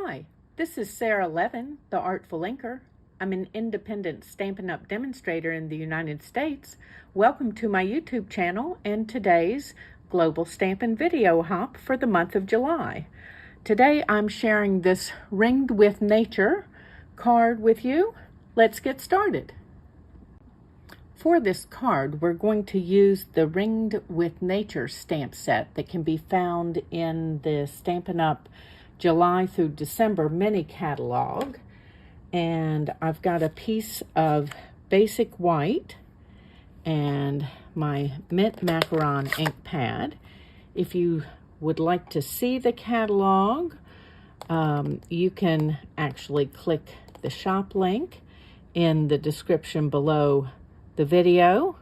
Hi, this is Sara Levin, the Artful Inker. I'm an independent Stampin' Up! Demonstrator in the United States. Welcome to my YouTube channel and today's Global Stampin' Video Hop for the month of July. Today I'm sharing this Ringed with Nature card with you. Let's get started. For this card, we're going to use the Ringed with Nature stamp set that can be found in the Stampin' Up! July through December mini catalog. And I've got a piece of basic white and my mint macaron ink pad. If you would like to see the catalog, you can actually click the shop link in the description below the video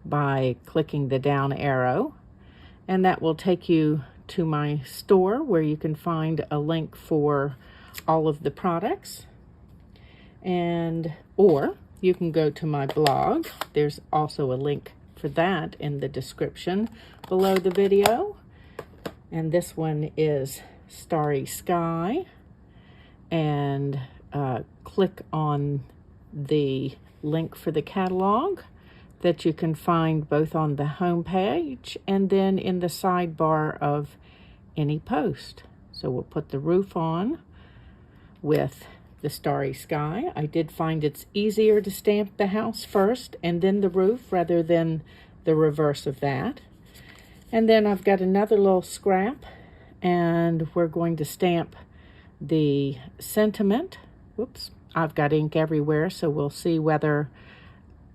by clicking the down arrow, and that will take you to my store where you can find a link for all of the products, or you can go to my blog. There's also a link for that in the description below the video, and this one is Starry Sky, and click on the link for the catalog that you can find both on the home page and then in the sidebar of any post. So we'll put the roof on with the Starry Sky. I did find it's easier to stamp the house first and then the roof rather than the reverse of that. And then I've got another little scrap and we're going to stamp the sentiment. Whoops, I've got ink everywhere, so we'll see whether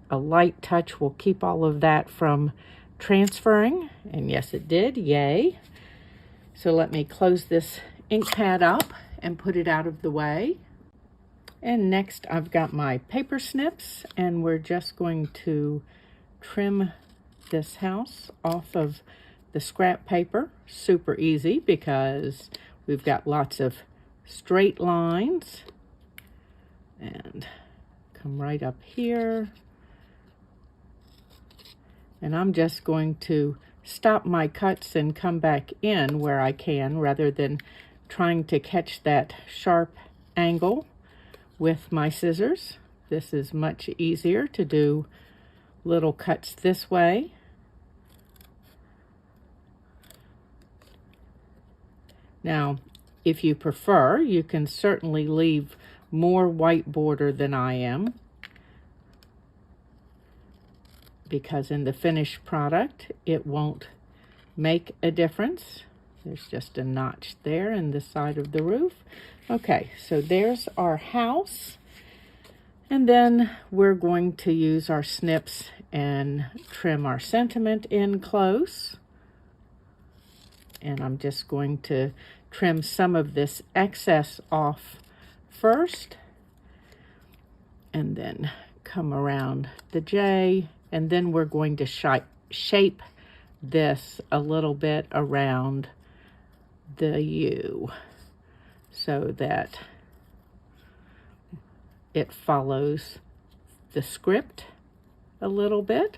a light touch will keep all of that from transferring. And yes, it did. Yay. So let me close this ink pad up and put it out of the way. And next I've got my paper snips, and we're just going to trim this house off of the scrap paper. Super easy because we've got lots of straight lines. And come right up here. And I'm just going to stop my cuts and come back in where I can rather than trying to catch that sharp angle with my scissors. This is much easier to do little cuts this way. Now, if you prefer, you can certainly leave more white border than I am, because in the finished product it won't make a difference. There's just a notch there in the side of the roof. Okay, so there's our house, and then we're going to use our snips and trim our sentiment in close. And I'm just going to trim some of this excess off first, and then come around the J, and then we're going to shape this a little bit around the U so that it follows the script a little bit,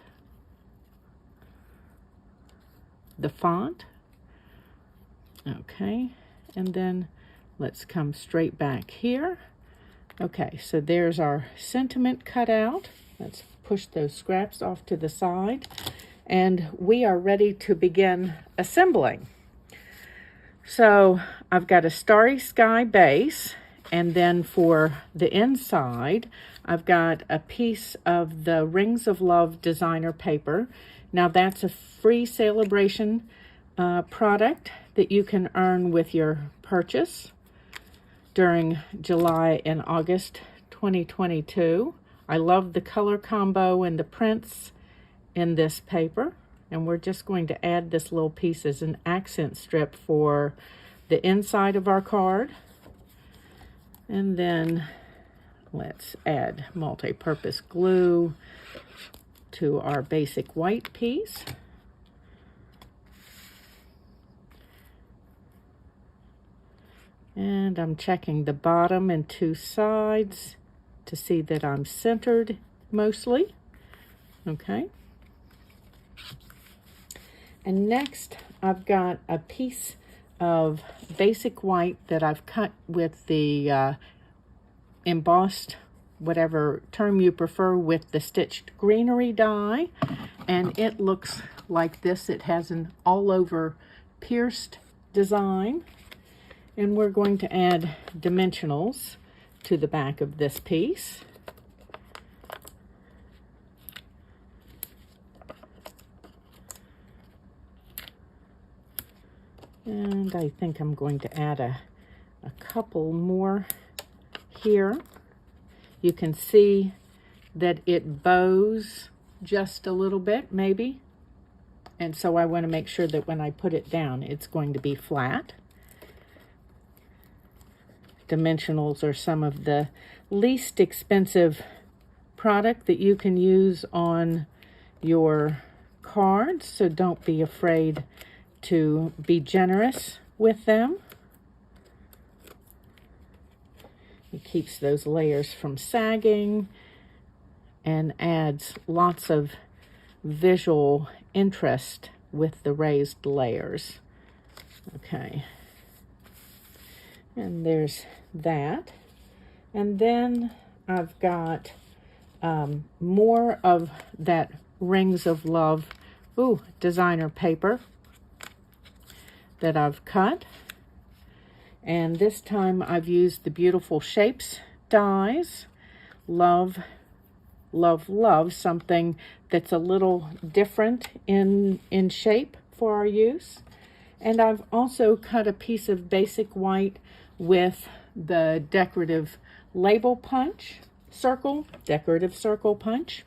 the font. Okay, and then let's come straight back here. Okay, so there's our sentiment cut out. Let's push those scraps off to the side, and we are ready to begin assembling. So I've got a Starry Sky base, and then for the inside, I've got a piece of the Rings of Love designer paper. Now that's a free Sale-a-Bration product that you can earn with your purchase during July and August 2022. I love the color combo and the prints in this paper, and we're just going to add this little piece as an accent strip for the inside of our card. And then let's add multi-purpose glue to our basic white piece. And I'm checking the bottom and two sides to see that I'm centered mostly. Okay. And next I've got a piece of basic white that I've cut with the embossed, whatever term you prefer, with the stitched greenery die, and it looks like this. It has an all over pierced design, and we're going to add dimensionals to the back of this piece. And I think I'm going to add a couple more here. You can see that it bows just a little bit, maybe. And so I want to make sure that when I put it down, it's going to be flat. Dimensionals are some of the least expensive product that you can use on your cards, so don't be afraid to be generous with them. It keeps those layers from sagging and adds lots of visual interest with the raised layers. Okay, and there's that. And then I've got more of that Rings of Love designer paper that I've cut, and this time I've used the Beautiful Shapes dies. Love, love, love something that's a little different in shape for our use. And I've also cut a piece of basic white with the decorative label punch circle, decorative circle punch,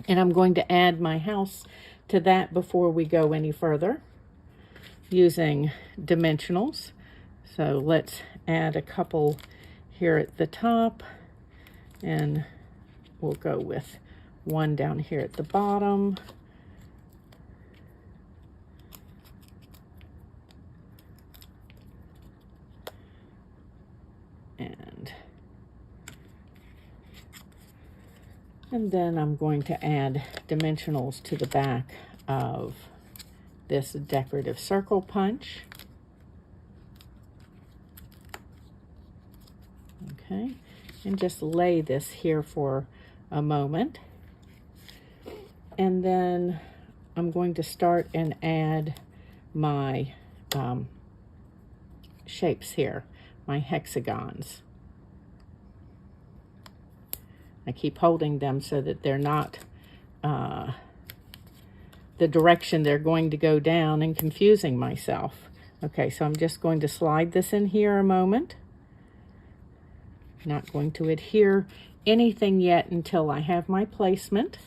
and I'm going to add my house to that before we go any further, using dimensionals. So let's add a couple here at the top, and we'll go with one down here at the bottom. And then I'm going to add dimensionals to the back of this decorative circle punch. Okay, and just lay this here for a moment. And then I'm going to start and add my shapes here, my hexagons. I keep holding them so that they're not the direction they're going to go down and confusing myself. Okay, so I'm just going to slide this in here a moment. Not going to adhere anything yet until I have my placement.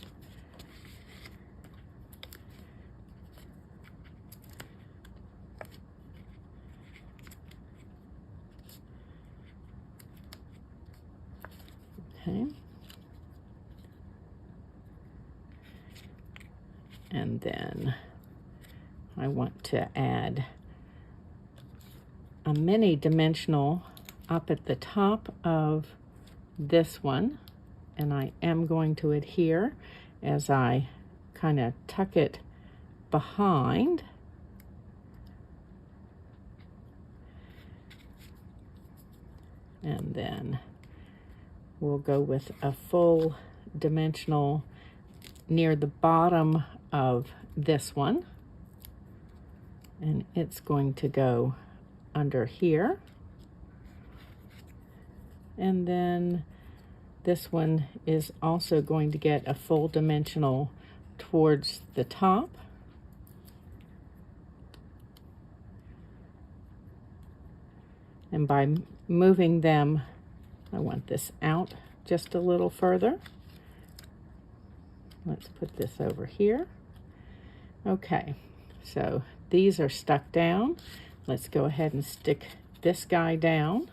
Okay. And then I want to add a mini dimensional up at the top of this one, and I am going to adhere as I kind of tuck it behind. And then we'll go with a full dimensional near the bottom of this one, and it's going to go under here. And then this one is also going to get a full dimensional towards the top. And by moving them, I want this out just a little further. Let's put this over here. Okay, so these are stuck down. Let's go ahead and stick this guy down.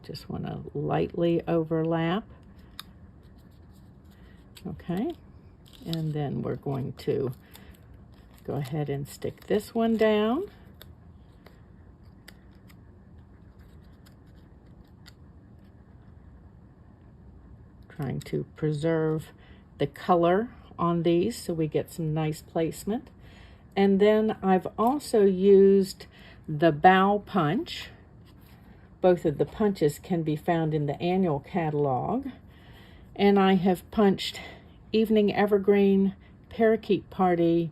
Just want to lightly overlap. Okay, and then we're going to go ahead and stick this one down. trying to preserve the color on these so we get some nice placement. And then I've also used the bow punch. Both of the punches can be found in the annual catalog. And I have punched Evening Evergreen, Parakeet Party,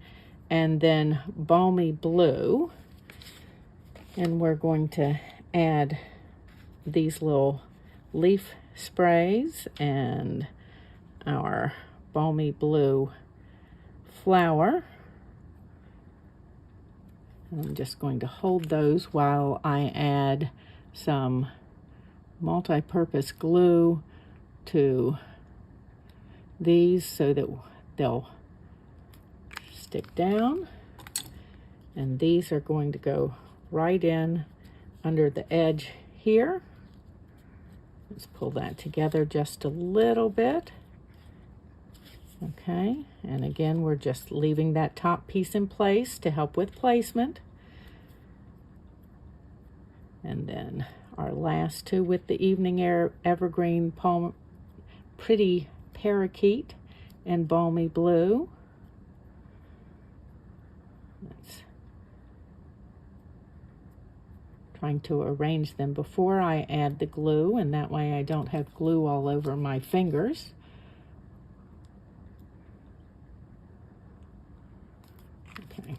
and then Balmy Blue. And we're going to add these little leaf sprays and our Balmy Blue flower. I'm just going to hold those while I add some multi-purpose glue to these so that they'll stick down. And these are going to go right in under the edge here. Let's pull that together just a little bit. Okay, and again, we're just leaving that top piece in place to help with placement. And then our last two with the Evening Evergreen, Pretty Parakeet, and Balmy Blue. That's trying to arrange them before I add the glue, and that way I don't have glue all over my fingers. Okay.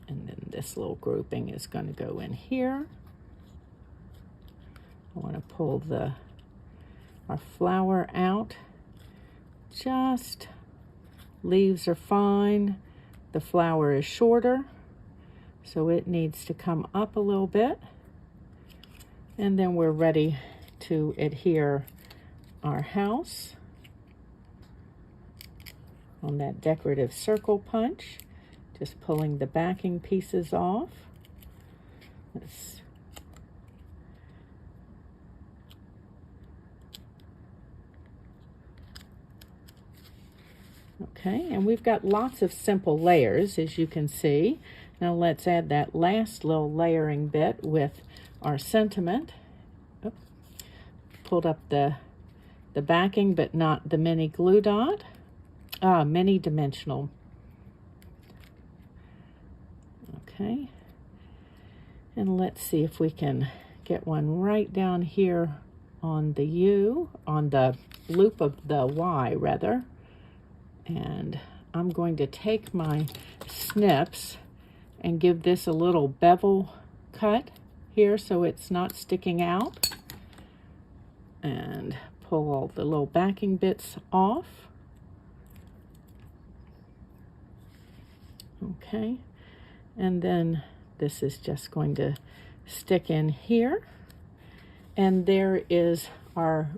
And then this little grouping is going to go in here. I want to pull our flower out. Just leaves are fine. The flower is shorter, so it needs to come up a little bit. And then we're ready to adhere our house on that decorative circle punch. Just pulling the backing pieces off. Okay, and we've got lots of simple layers, as you can see. Now let's add that last little layering bit with our sentiment. Oops. Pulled up the backing, but not the mini glue dot. Mini dimensional. Okay, and let's see if we can get one right down here on the U, on the loop of the Y rather. And I'm going to take my snips and give this a little bevel cut here so it's not sticking out, and pull all the little backing bits off. Okay, and then this is just going to stick in here, and there is our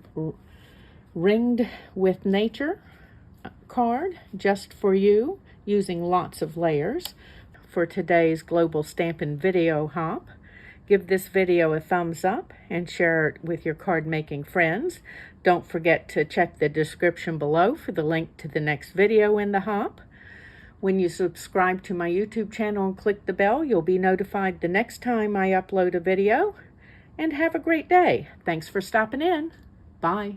Ringed with Nature card just for you, using lots of layers for today's Global Stampin' Video Hop. Give this video a thumbs up and share it with your card making friends. Don't forget to check the description below for the link to the next video in the hop. When you subscribe to my YouTube channel and click the bell, you'll be notified the next time I upload a video. And have a great day. Thanks for stopping in. Bye.